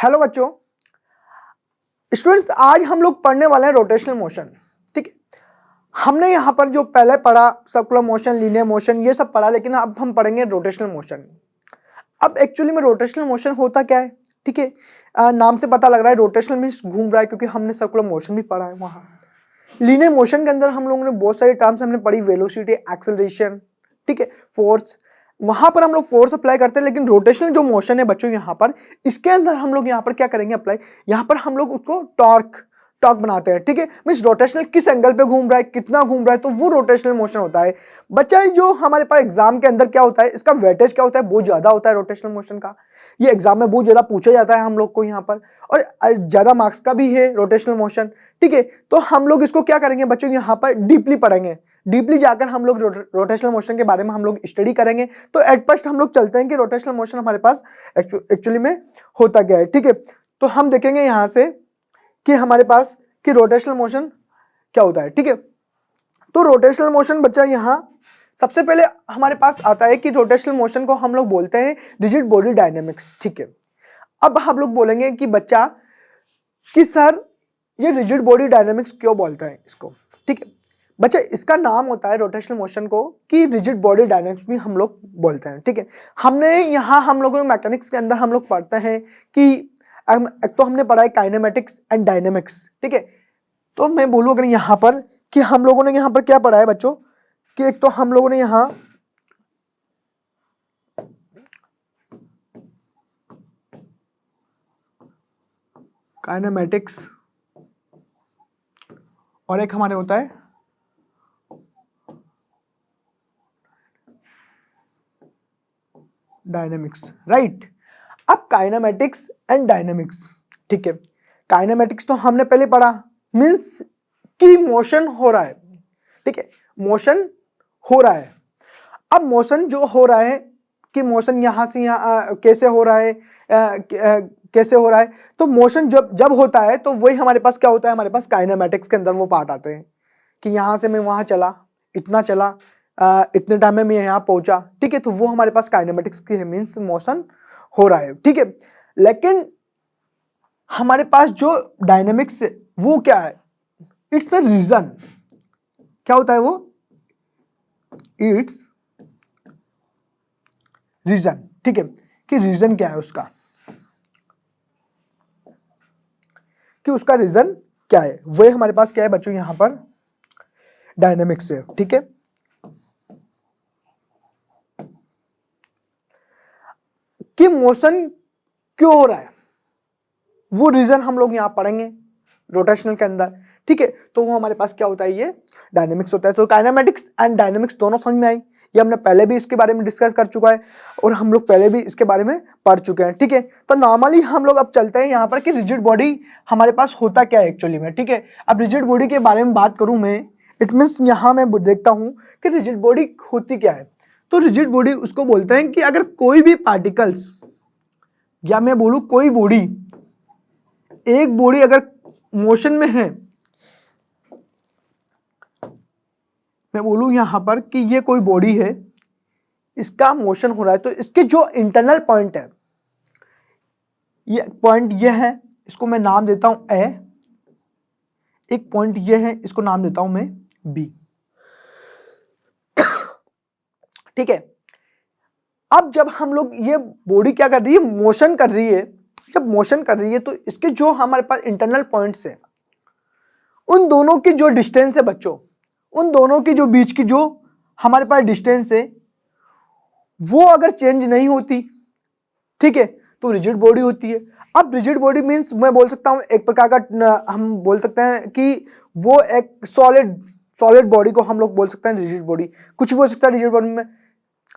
Hello बच्चों, students आज हम लोग पढ़ने वाले हैं रोटेशनल मोशन। ठीक है, हमने यहाँ पर जो पहले पढ़ा सर्कुलर मोशन, लीनियर मोशन, ये सब पढ़ा, लेकिन अब हम पढ़ेंगे रोटेशनल मोशन। अब एक्चुअली में रोटेशनल मोशन होता क्या है? ठीक है, नाम से पता लग रहा है रोटेशनल मीन्स घूम रहा है, क्योंकि हमने सर्कुलर मोशन भी पढ़ा है वहाँ। लीनियर मोशन के अंदर हम लोगों ने बहुत सारी टर्म्स हमने पढ़ी, वेलोसिटी, एक्सेलरेशन, ठीक है, फोर्स, वहां पर हम लोग फोर्स अप्लाई करते हैं। लेकिन रोटेशनल जो मोशन है बच्चों यहाँ पर, इसके अंदर हम लोग यहाँ पर क्या करेंगे अप्लाई, यहाँ पर हम लोग उसको टॉर्क बनाते हैं। ठीक है, मीन्स रोटेशनल किस एंगल पे घूम रहा है, कितना घूम रहा है, तो वो रोटेशनल मोशन होता है। बच्चा जो हमारे पास एग्जाम के अंदर क्या होता है, इसका वेटेज क्या होता है, बहुत ज्यादा होता है रोटेशनल मोशन का। ये एग्जाम में बहुत ज्यादा पूछा जाता है हम लोग को यहाँ पर, और ज्यादा मार्क्स का भी है रोटेशनल मोशन। ठीक है, तो हम लोग इसको क्या करेंगे बच्चों, यहाँ पर डीपली पढ़ेंगे। डीपली जाकर हम लोग रोटेशनल मोशन के बारे में हम लोग स्टडी करेंगे। तो एट फर्स्ट हम लोग चलते हैं कि रोटेशनल मोशन हमारे पास एक्चुअली में होता क्या है। ठीक है, तो हम देखेंगे यहाँ से कि हमारे पास कि रोटेशनल मोशन क्या होता है। ठीक है, तो रोटेशनल मोशन बच्चा यहाँ सबसे पहले हमारे पास आता है कि रोटेशनल मोशन को हम लोग बोलते हैं रिजिड बॉडी डायनेमिक्स। ठीक है, अब हम लोग बोलेंगे कि बच्चा कि सर ये रिजिड बॉडी डायनेमिक्स क्यों बोलते हैं इसको। ठीक है बच्चा, इसका नाम होता है रोटेशनल मोशन को कि रिजिड बॉडी डायनेमिक्स भी हम लोग बोलते हैं। ठीक है, हमने यहाँ हम लोगों ने मैकेनिक्स के अंदर हम लोग पढ़ते हैं कि एक तो हमने पढ़ा है काइनेमेटिक्स एंड डायनेमिक्स। ठीक है, तो मैं बोलूँ अगर यहाँ पर कि हम लोगों ने यहाँ पर क्या पढ़ा है बच्चों, कि एक तो हम लोगों ने यहाँ काइनेमेटिक्स और एक हमारे होता है डायनेमिक्स, राइट। अब काइनेमेटिक्स एंड डायनेमिक्स, ठीक है, काइनेमेटिक्स तो हमने पहले पढ़ा, मींस कि मोशन हो रहा है। ठीक है, मोशन हो रहा है। अब मोशन जो हो रहा है कि मोशन यहाँ से यहाँ कैसे हो रहा है, कैसे हो रहा है, तो मोशन जब होता है तो वही हमारे पास क्या होता है, हमारे पास काइनेमेटिक्स के अंदर वो पार्ट आते हैं कि यहाँ से मैं वहाँ चला, इतना चला, इतने टाइम में मैं यहाँ पहुंचा। ठीक है, तो वो हमारे पास काइनेमेटिक्स की है, मीन्स मोशन हो रहा है। ठीक है, लेकिन हमारे पास जो डायनेमिक्स है वो क्या है, इट्स अ रीजन। क्या होता है वो, इट्स रीजन। ठीक है, कि रीजन क्या है उसका, कि उसका रीजन क्या है, वही हमारे पास क्या है बच्चों यहाँ पर डायनेमिक्स है। ठीक है, कि मोशन क्यों हो रहा है, वो रीजन हम लोग यहाँ पढ़ेंगे रोटेशनल के अंदर। ठीक है, तो वो हमारे पास क्या होता है, ये डायनेमिक्स होता है। तो काइनेमेटिक्स एंड डायनेमिक्स दोनों समझ में आई, ये हमने पहले भी इसके बारे में डिस्कस कर चुका है और हम लोग पहले भी इसके बारे में पढ़ चुके हैं। ठीक है, तो नॉर्मली हम लोग अब चलते हैं यहाँ पर कि रिजिड बॉडी हमारे पास होता क्या है एक्चुअली में। ठीक है, अब रिजिड बॉडी के बारे में बात करूँ मैं, इट मीन्स यहाँ मैं देखता हूँ कि रिजिड बॉडी होती क्या है। तो रिजिड बॉडी उसको बोलते हैं कि अगर कोई भी पार्टिकल्स, या मैं बोलूँ कोई बॉडी, एक बॉडी अगर मोशन में है, मैं बोलूं यहां पर कि ये कोई बॉडी है, इसका मोशन हो रहा है, तो इसके जो इंटरनल पॉइंट है, ये पॉइंट ये है, इसको मैं नाम देता हूं ए, एक पॉइंट ये है, इसको नाम देता हूं मैं बी। ठीक है, अब जब हम लोग ये बॉडी क्या कर रही है, मोशन कर रही है, जब मोशन कर रही है तो इसके जो हमारे पास इंटरनल पॉइंट्स है, उन दोनों की जो डिस्टेंस है बच्चों, उन दोनों की जो बीच की जो हमारे पास डिस्टेंस है, वो अगर चेंज नहीं होती, ठीक है, तो रिजिड बॉडी होती है। अब रिजिड बॉडी मींस मैं बोल सकता हूं एक प्रकार का, हम बोल सकते हैं कि वो एक सॉलिड बॉडी को हम लोग बोल सकते हैं रिजिड बॉडी। कुछ भी हो सकता है रिजिड बॉडी में,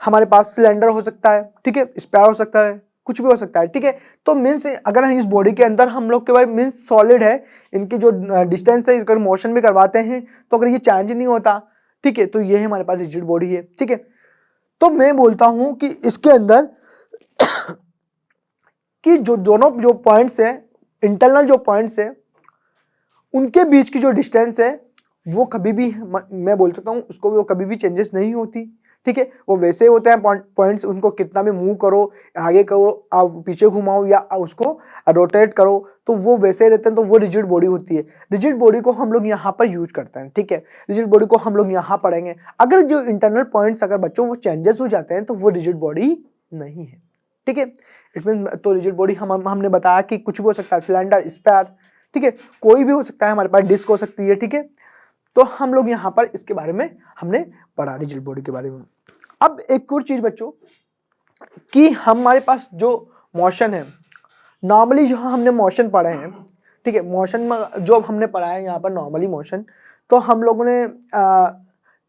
हमारे पास सिलेंडर हो सकता है, ठीक है, स्पेयर हो सकता है, कुछ भी हो सकता है। ठीक है, तो मीन्स अगर हम इस बॉडी के अंदर हम लोग के भाई मीन्स सॉलिड है, इनकी जो डिस्टेंस है, अगर मोशन भी करवाते हैं तो अगर ये चेंज नहीं होता, ठीक है, तो ये हमारे पास रिजिड बॉडी है। ठीक है, तो मैं बोलता हूं कि इसके अंदर कि जो दोनों जो पॉइंट्स है, इंटरनल जो पॉइंट्स है, उनके बीच की जो डिस्टेंस है वो कभी भी, मैं बोल सकता हूं उसको, वो कभी भी चेंजेस नहीं होती। ठीक है, वो वैसे होते हैं पॉइंट्स, उनको कितना भी मूव करो, आगे करो, आप पीछे घुमाओ या उसको रोटेट करो तो वो वैसे रहते हैं, तो वो रिजिड बॉडी होती है। रिजिड बॉडी को हम लोग यहाँ पर यूज करते हैं, ठीक है, रिजिड बॉडी को हम लोग यहाँ पढ़ेंगे। अगर जो इंटरनल पॉइंट्स अगर बच्चों वो चेंजेस हो जाते हैं तो वो रिजिड बॉडी नहीं है, ठीक है। इट मीन तो रिजिड बॉडी हमने बताया कि कुछ भी हो सकता है, सिलेंडर, स्फीयर, ठीक है, कोई भी हो सकता है, हमारे पास डिस्क हो सकती है, ठीक है। तो हम लोग यहाँ पर इसके बारे में हमने पढ़ा, रिजिड बॉडी के बारे में। अब एक और चीज बच्चों कि हमारे पास जो मोशन है, नॉर्मली जो हमने मोशन पढ़े हैं, ठीक है, मोशन में जो हमने पढ़ा है यहाँ पर नॉर्मली मोशन, तो हम लोगों ने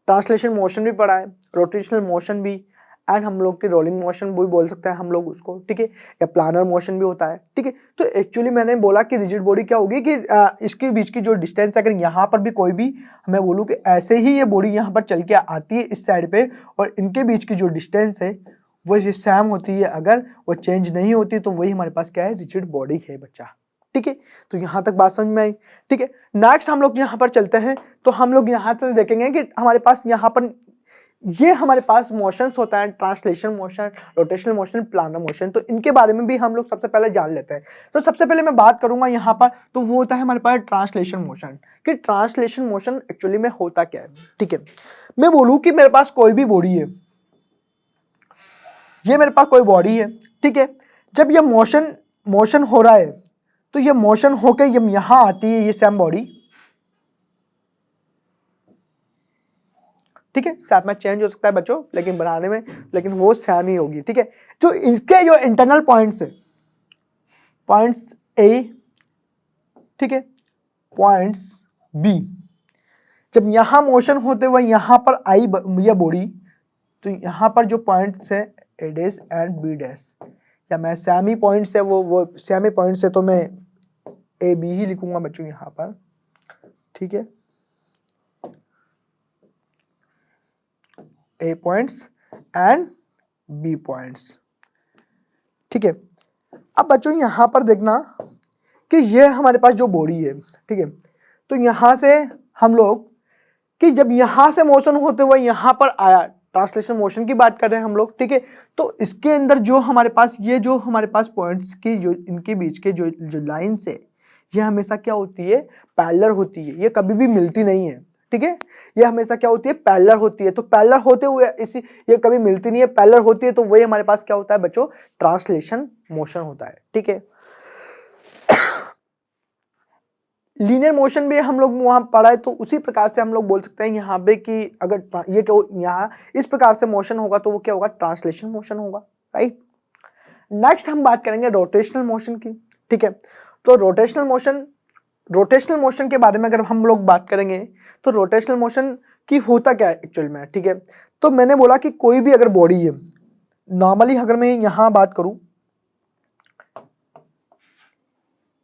ट्रांसलेशन मोशन भी पढ़ा है, रोटेशनल मोशन भी, एंड हम लोग की रोलिंग मोशन भी बोल सकते हैं हम लोग उसको, ठीक है, या प्लानर मोशन भी होता है, ठीक है। तो एक्चुअली मैंने बोला कि रिजिड बॉडी क्या होगी कि इसके बीच की जो डिस्टेंस, अगर यहाँ पर भी कोई भी मैं बोलूँ कि ऐसे ही ये बॉडी यहाँ पर चल के आती है इस साइड पे, और इनके बीच की जो डिस्टेंस है वो ये सेम होती है, अगर वो चेंज नहीं होती तो वही हमारे पास क्या है, रिजिड बॉडी है बच्चा, ठीक है। तो यहाँ तक बात समझ में आई, ठीक है। नेक्स्ट हम लोग यहाँ पर चलते हैं, तो हम लोग यहाँ से देखेंगे कि हमारे पास यहाँ पर ये हमारे पास मोशंस होता है, translation motion, rotational motion, planar motion, तो इनके बारे में भी हम लोग सबसे पहले जान लेते हैं। तो सबसे पहले मैं बात करूंगा यहाँ पर, तो वो होता है हमारे पास ट्रांसलेशन मोशन, कि ट्रांसलेशन मोशन एक्चुअली में होता क्या है, ठीक है। मैं बोलूँ कि मेरे पास कोई भी बॉडी है, ये मेरे पास कोई बॉडी है, ठीक है, जब ये मोशन हो रहा है तो ये मोशन होकर जब यहाँ आती है ये सेम बॉडी, ठीक है, सेम में चेंज हो सकता है बच्चों लेकिन बनाने में, लेकिन वो सेम ही होगी, ठीक है। जो इसके जो इंटरनल पॉइंट्स है, पॉइंट्स ए, ठीक है, पॉइंट्स बी, जब यहां मोशन होते हुए यहां पर आई यह बॉडी, तो यहां पर जो पॉइंट्स है ए डैश एंड बी डैश, या मैं सेमी पॉइंट्स है वो सेमी पॉइंट्स है तो मैं ए बी ही लिखूंगा बच्चों यहां पर, ठीक है, ए पॉइंट्स एंड बी पॉइंट्स, ठीक है। अब बच्चों यहां पर देखना कि ये हमारे पास जो बॉडी है, ठीक है, तो यहां से हम लोग कि जब यहां से मोशन होते हुए यहां पर आया, ट्रांसलेशन मोशन की बात कर रहे हैं हम लोग, ठीक है, तो इसके अंदर जो हमारे पास ये जो हमारे पास पॉइंट्स की जो इनके बीच के जो लाइन्स है, ये हमेशा क्या होती है, पैरेलल होती है, ये कभी भी मिलती नहीं है, ठीक है, ये हमेशा क्या होती है, पैरेलल होती है। तो पैरेलल होते हुए इसी ये कभी मिलती नहीं है, पैरेलल होती है, तो वही हमारे पास क्या होता है बच्चों, ट्रांसलेशन मोशन होता है, ठीक है। लीनियर मोशन भी हम लोग वहां पढ़ा है, तो उसी प्रकार से हम लोग बोल सकते हैं यहाँ पे कि अगर ये क्या यहाँ इस प्रकार से मोशन होगा तो वो क्या होगा, ट्रांसलेशन मोशन होगा, राइट। नेक्स्ट हम बात करेंगे रोटेशनल मोशन की, ठीक है। तो रोटेशनल मोशन के बारे में अगर हम लोग बात करेंगे तो रोटेशनल मोशन की होता क्या है एक्चुअल में, ठीक है। तो मैंने बोला कि कोई भी अगर बॉडी है, नॉर्मली अगर मैं यहाँ बात करूं,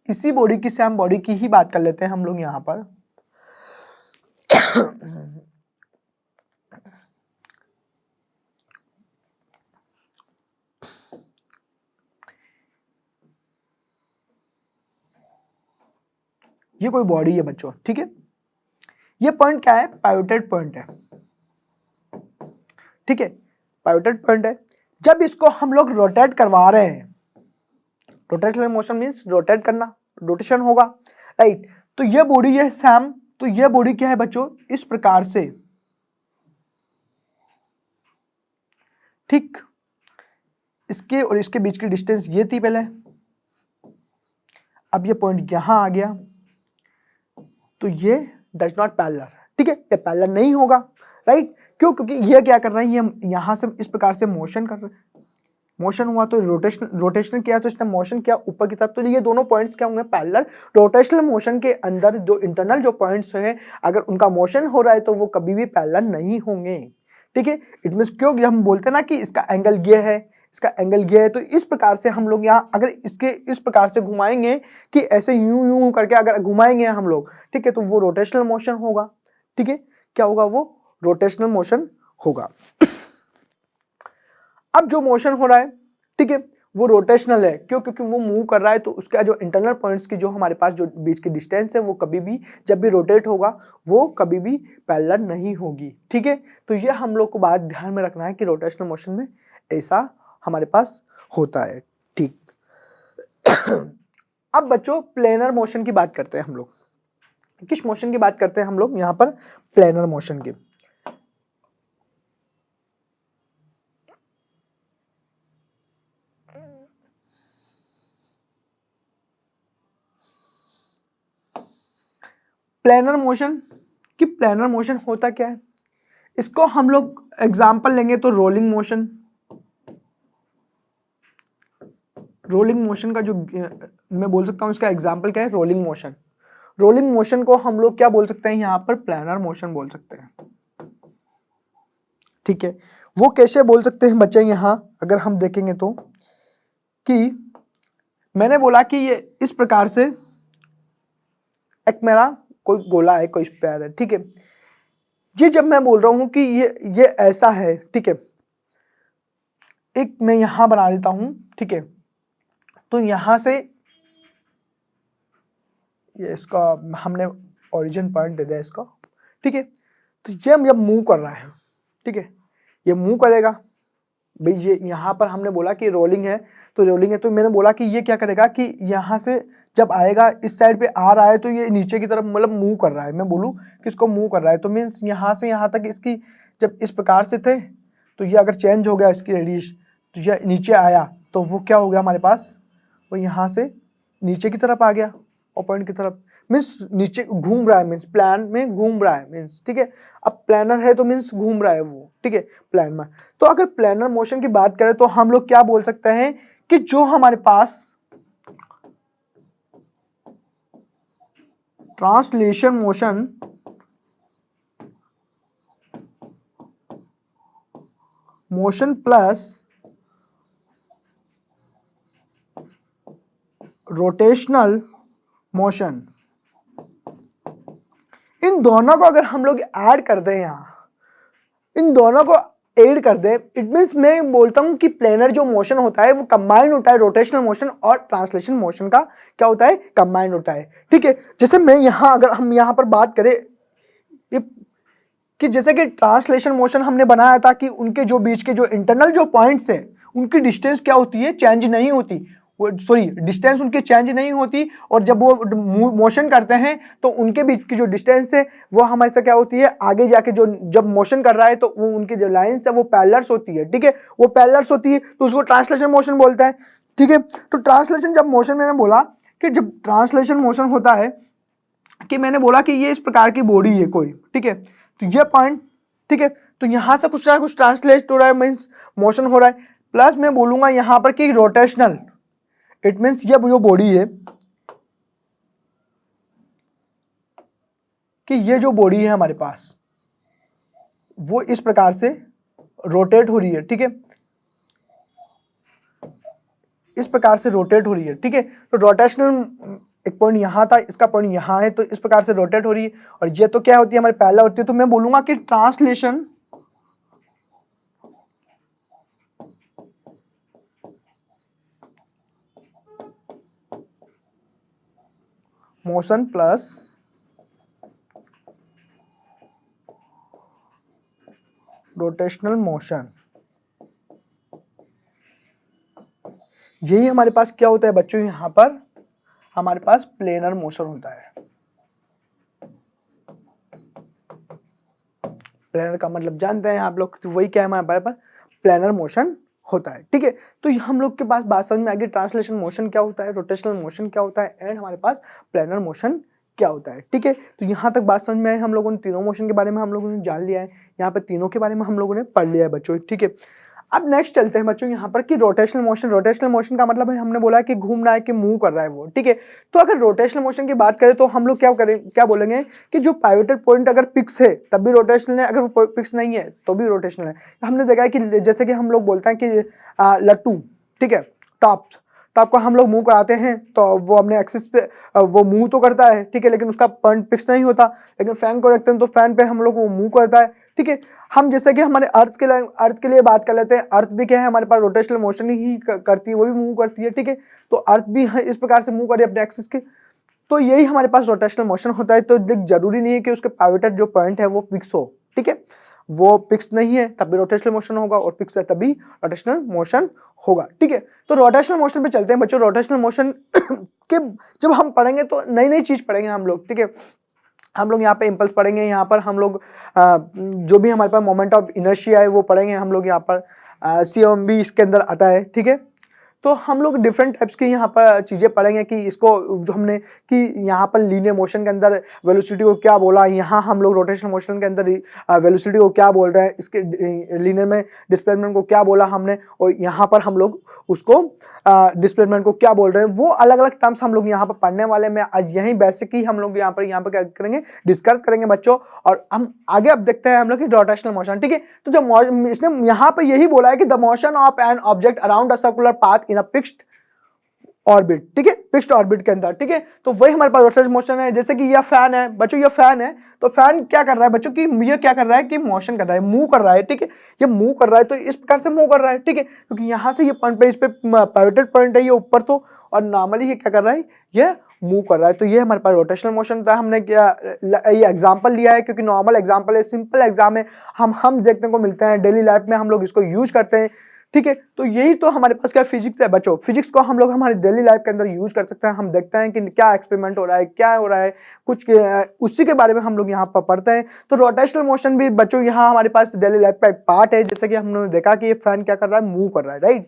इसी बॉडी की सेम बॉडी की ही बात कर लेते हैं हम लोग यहां पर, ये कोई बॉडी है बच्चों, ठीक है, ये पॉइंट क्या है, पाइवोटेड पॉइंट है, ठीक है, पाइवोटेड पॉइंट है। जब इसको हम लोग रोटेट करवा रहे हैं, रोटेशनल मोशन मींस रोटेट करना, रोटेशन होगा, राइट। तो ये बॉडी है सैम, तो ये बॉडी क्या है बच्चों, इस प्रकार से, ठीक, इसके और इसके बीच की डिस्टेंस ये थी पहले, अब ये पॉइंट यहां आ गया, तो ये डज नॉट पैरेलल, ठीक है, ये पैरेलल नहीं होगा, राइट। क्यों, क्योंकि ये क्या कर रहा है, ये यहां से इस प्रकार से मोशन कर रहा है, मोशन हुआ तो रोटेशनल किया तो इसने मोशन किया ऊपर की तरफ, तो ये दोनों पॉइंट्स क्या होंगे, पैरेलल। रोटेशनल मोशन के अंदर जो इंटरनल जो पॉइंट्स हैं, अगर उनका मोशन हो रहा है तो वो कभी भी पैरेलल नहीं होंगे, ठीक है। इट मींस क्यों हम बोलते हैं ना कि इसका एंगल ये है, इसका एंगल ये है, तो इस प्रकार से हम लोग यहाँ अगर इसके इस प्रकार से घुमाएंगे कि ऐसे यूं यूं करके अगर घुमाएंगे हम लोग, ठीक है, तो वो रोटेशनल मोशन होगा, ठीक है, क्या होगा, वो रोटेशनल मोशन होगा। अब जो मोशन हो रहा है, ठीक है, वो रोटेशनल है। क्यों? क्योंकि वो मूव कर रहा है, तो उसका जो इंटरनल पॉइंट्स की जो हमारे पास जो बीच की डिस्टेंस है वो कभी भी जब भी रोटेट होगा वो कभी भी पैरेलल नहीं होगी। ठीक है, तो ये हम लोग को बात ध्यान में रखना है कि रोटेशनल मोशन में ऐसा हमारे पास होता है। ठीक अब बच्चों प्लेनर मोशन की बात करते हैं हम लोग। किस मोशन की बात करते हैं हम लोग यहाँ पर? प्लेनर मोशन की। प्लेनर मोशन कि प्लेनर मोशन होता क्या है, इसको हम लोग एग्जांपल लेंगे तो रोलिंग मोशन। रोलिंग मोशन का जो मैं बोल सकता हूं इसका एग्जांपल क्या है? Rolling motion. रोलिंग मोशन को हम लोग क्या बोल सकते हैं यहाँ पर? प्लेनर मोशन बोल सकते हैं। ठीक है, वो कैसे बोल सकते हैं बच्चे? यहाँ अगर हम देखेंगे तो कि मैंने बोला कि ये इस प्रकार से एक मेरा कोई गोला है, कोई स्फीयर है। ठीक है, ये जब मैं बोल रहा हूं कि ये ऐसा है, ठीक है, एक मैं यहां बना लेता हूं। ठीक है, तो यहां से ये इसका हमने ओरिजिन पॉइंट दे दिया इसको। ठीक है, तो ये जब मूव कर रहा है, ठीक है, ये मूव करेगा भाई। ये यहाँ पर हमने बोला कि रोलिंग है, तो रोलिंग है, तो मैंने बोला कि ये क्या करेगा कि यहाँ से जब आएगा इस साइड पे आ रहा है तो ये नीचे की तरफ मतलब मूव कर रहा है। मैं बोलूँ कि इसको मूव कर रहा है, तो मीन्स यहाँ से यहाँ तक इसकी जब इस प्रकार से थे, तो ये अगर चेंज हो गया इसकी रेडियस, तो ये नीचे आया, तो वो क्या हो गया हमारे पास? वो यहाँ से नीचे की तरफ आ गया और पॉइंट की तरफ, मीन्स नीचे घूम रहा है, मीन्स प्लान में घूम रहा है, मीन्स ठीक है। अब प्लानर है तो मीन्स घूम रहा है वो, ठीक है, प्लान में। तो अगर प्लानर मोशन की बात करें तो हम लोग क्या बोल सकते हैं कि जो हमारे पास translation motion plus rotational motion, इन दोनों को अगर हम लोग ऐड कर दें, यहाँ इन दोनों को ऐड कर दें, इट मीन्स मैं बोलता हूं कि प्लेनर जो मोशन होता है वो कंबाइन होता है रोटेशनल मोशन और ट्रांसलेशन मोशन का। क्या होता है? कंबाइन होता है। ठीक है, जैसे मैं यहाँ अगर हम यहाँ पर बात करें कि जैसे कि ट्रांसलेशन मोशन हमने बनाया था कि उनके जो बीच के जो इंटरनल जो पॉइंट्स है उनकी डिस्टेंस क्या होती है? चेंज नहीं होती, सॉरी डिस्टेंस उनकी चेंज नहीं होती, और जब वो मोशन करते हैं तो उनके बीच की जो डिस्टेंस है वो हमारे से क्या होती है? आगे जाके जो जब मोशन कर रहा है तो वो उनकी जो लाइन्स है वो पैरेलल्स होती है। ठीक है, वो पैरेलल्स होती है तो उसको ट्रांसलेशन मोशन बोलते हैं। ठीक है, तो ट्रांसलेशन जब मोशन, मैंने बोला कि जब ट्रांसलेशन मोशन होता है कि मैंने बोला कि ये इस प्रकार की बॉडी है कोई, ठीक है, तो ये पॉइंट, ठीक है, तो यहां से कुछ ना कुछ ट्रांसलेट हो रहा है, मीन्स मोशन हो रहा है। प्लस मैं बोलूंगा यहां पर कि रोटेशनल, इट मीन्स ये जो बॉडी है कि ये जो बॉडी है हमारे पास वो इस प्रकार से रोटेट हो रही है। ठीक है, इस प्रकार से रोटेट हो रही है। ठीक है, तो रोटेशनल एक पॉइंट यहां था, इसका पॉइंट यहां है, तो इस प्रकार से रोटेट हो रही है, और ये तो क्या होती है? हमारे पैरेलल होती है। तो मैं बोलूंगा कि translation motion plus rotational motion, यही हमारे पास क्या होता है बच्चों? यहां पर हमारे पास प्लेनर मोशन होता है। प्लेनर का मतलब जानते हैं आप लोग, तो वही क्या है हमारे पास? प्लेनर मोशन होता है। ठीक है, तो हम लोग के पास बात समझ में आ गई, ट्रांसलेशन मोशन क्या होता है, रोटेशनल मोशन क्या होता है, एंड हमारे पास प्लेनर मोशन क्या होता है। ठीक है, तो यहाँ तक बात समझ में आई। हम लोगों ने तीनों मोशन के बारे में हम लोगों ने जान लिया है, यहाँ पे तीनों के बारे में हम लोगों ने पढ़ लिया है बच्चों। ठीक है, अब नेक्स्ट चलते हैं बच्चों यहाँ पर कि रोटेशनल मोशन। रोटेशनल मोशन का मतलब है, हमने बोला है कि घूम रहा है कि मूव कर रहा है वो। ठीक है, तो अगर रोटेशनल मोशन की बात करें तो हम लोग क्या बोलेंगे कि जो पाइवोटेड पॉइंट अगर फिक्स है तब भी रोटेशनल है, अगर वो फिक्स नहीं है तो भी रोटेशनल है। हमने देखा है कि जैसे कि हम लोग बोलते हैं कि लट्टू, ठीक है, टॉप को हम लोग मूव कराते हैं तो वो अपने एक्सिस पे वो मूव तो करता है, ठीक है, लेकिन उसका पॉइंट फिक्स नहीं होता। लेकिन फैन को रखते हैं तो फैन पे हम लोग वो मूव करता है। ठीक है, हम जैसे कि हमारे अर्थ के लिए बात कर लेते हैं। अर्थ भी क्या है, हमारे पास रोटेशनल मोशन ही करती है, वो भी मूव करती है, ठीक है। तो अर्थ भी इस प्रकार से मूव कर रही है अपने एक्सिस के, तो यही हमारे पास रोटेशनल मोशन होता है। तो जरूरी नहीं है कि उसके पाइवोटेड जो पॉइंट है वो फिक्स हो, ठीक है। वो फिक्स नहीं है तब भी रोटेशनल मोशन होगा, और फिक्स है तभी रोटेशनल मोशन होगा, ठीक है। तो रोटेशनल मोशन पे चलते हैं बच्चों। रोटेशनल मोशन के जब हम पढ़ेंगे तो नई नई चीज पढ़ेंगे हम लोग, ठीक है। हम लोग यहाँ पे इम्पल्स पढ़ेंगे, यहाँ पर हम लोग जो भी हमारे पास मोमेंट ऑफ इनर्शिया है वो पढ़ेंगे हम लोग। यहाँ पर CMB इसके अंदर आता है, ठीक है। तो हम लोग डिफरेंट टाइप्स की यहाँ पर चीज़ें पढ़ेंगे कि इसको जो हमने कि यहाँ पर लीनियर मोशन के अंदर वेलोसिटी को क्या बोला, यहाँ हम लोग रोटेशनल मोशन के अंदर वेलोसिटी को क्या बोल रहे हैं, इसके लीनियर में डिस्प्लेसमेंट को क्या बोला हमने, और यहाँ पर हम लोग उसको डिस्प्लेसमेंट को क्या बोल रहे हैं, वो अलग अलग टर्म्स हम लोग यहाँ पर पढ़ने वाले में। आज यही बेसिक ही हम लोग यहाँ पर क्या करेंगे, डिस्कस करेंगे बच्चों। और हम आगे अब देखते हैं हम लोग की रोटेशनल मोशन, ठीक है। तो जब इसने यहाँ पर यही बोला है कि the motion of an object around a circular path in a fixed orbit, ठीक है, फिक्स्ड ऑर्बिट के अंदर, ठीक है। तो वही हमारे पास रोटेशनल मोशन है। जैसे कि यह फैन है बच्चों, ये फैन है, तो फैन क्या कर रहा है बच्चों कि ये क्या कर रहा है कि मोशन कर रहा है, मूव कर रहा है, ठीक है। ये मूव कर रहा है तो इस प्रकार से मूव कर रहा है, ठीक है, क्योंकि यहाँ से ये पॉइंट पे, इस पे पाइवोटेड पॉइंट है ये ऊपर, तो और नॉर्मली ये क्या कर रहा है, ये मूव कर रहा है। तो ये हमारे पास रोटेशनल मोशन था। हमने क्या ये एग्जांपल लिया है क्योंकि नॉर्मल एग्जांपल है, सिंपल एग्जाम है, हम देखने को मिलते हैं डेली लाइफ में, हम लोग इसको यूज करते हैं, ठीक है। तो यही तो हमारे पास क्या फिजिक्स है बच्चों। फिजिक्स को हम लोग हमारी डेली लाइफ के अंदर यूज कर सकते हैं। हम देखते हैं कि क्या एक्सपेरिमेंट हो रहा है, क्या हो रहा है, कुछ उसी के बारे में हम लोग यहाँ पर पढ़ते हैं। तो रोटेशनल मोशन भी बच्चों यहाँ हमारे पास डेली लाइफ का एक पार्ट है। जैसे कि हमने देखा कि ये फैन क्या कर रहा है, मूव कर रहा है, राइट।